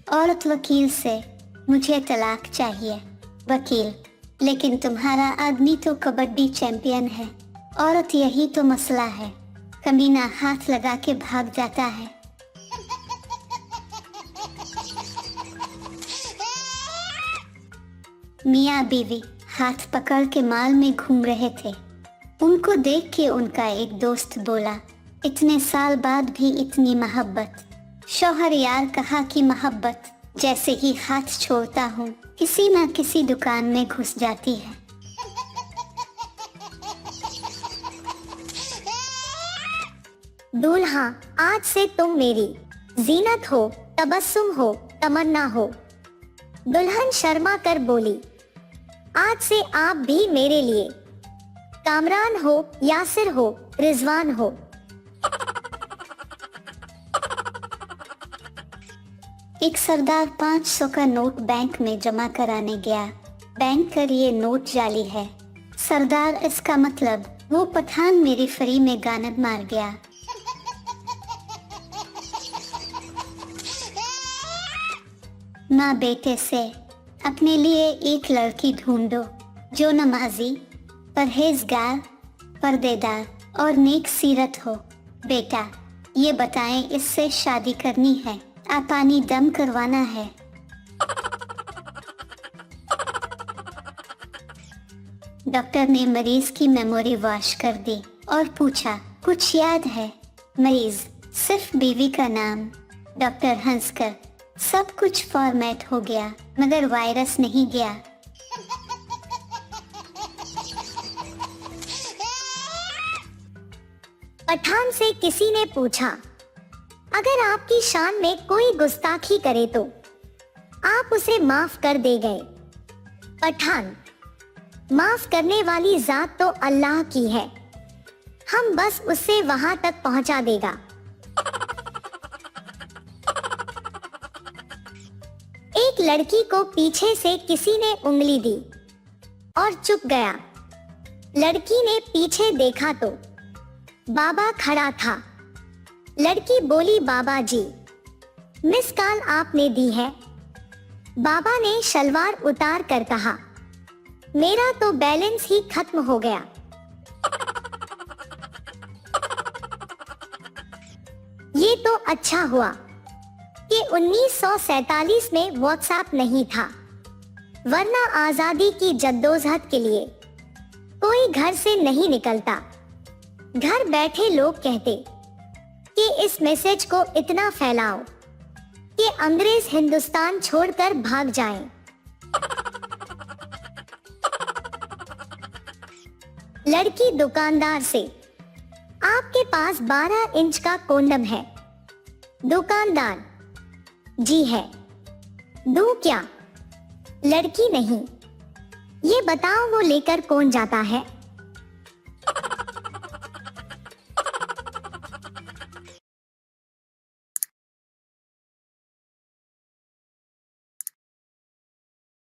औरत वकील से, मुझे तलाक चाहिए। वकील, लेकिन तुम्हारा आदमी तो कबड्डी चैंपियन है। औरत, यही तो मसला है, कमीना हाथ लगा के भाग जाता है। मियाँ बीवी हाथ पकड़ के माल में घूम रहे थे। उनको देख के उनका एक दोस्त बोला, इतने साल बाद भी इतनी मोहब्बत। शौहर, यार कहा कि मोहब्बत जैसे ही हाथ छोड़ता हूँ किसी न किसी दुकान में घुस जाती है। दूल्हा, आज से तुम मेरी जीनत हो, तबस्सुम हो, तमन्ना हो। दुल्हन शर्मा कर बोली, आज से आप भी मेरे लिए कामरान हो, यासिर हो, रिजवान हो। एक सरदार 500 का नोट बैंक में जमा कराने गया। बैंकर, ये नोट जाली है। सरदार, इसका मतलब वो पठान मेरी फ्री में गानन मार गया। माँ बेटे से, अपने लिए एक लड़की ढूंढो जो नमाजी, परहेजगार, पर्देदार और नेक सीरत हो। बेटा, ये बताएं, इससे शादी करनी है, पानी दम करवाना है। डॉक्टर ने मरीज की मेमोरी वॉश कर दी और पूछा, कुछ याद है? मरीज, सिर्फ बीवी का नाम। डॉक्टर हंसकर, सब कुछ फॉर्मेट हो गया मगर वायरस नहीं गया। पठान से किसी ने पूछा, अगर आपकी शान में कोई गुस्ताखी करे तो आप उसे माफ कर दे गए। पठान, माफ करने वाली जात तो अल्लाह की है, हम बस उसे वहां तक पहुंचा देगा। एक लड़की को पीछे से किसी ने उंगली दी और चुप गया। लड़की ने पीछे देखा तो बाबा खड़ा था। लड़की बोली, बाबा जी, मिस कॉल आपने दी है। बाबा ने शलवार उतार कर कहा, मेरा तो बैलेंस ही खत्म हो गया। ये तो अच्छा हुआ कि 1947 में व्हाट्सएप नहीं था, वरना आजादी की जद्दोजहद के लिए कोई घर से नहीं निकलता। घर बैठे लोग कहते कि इस मैसेज को इतना फैलाओ कि अंग्रेज हिंदुस्तान छोड़कर भाग जाएं। लड़की दुकानदार से, आपके पास 12 इंच का कोंडम है? दुकानदार, जी है। दूं क्या? लड़की, नहीं। ये बताओ वो लेकर कौन जाता है?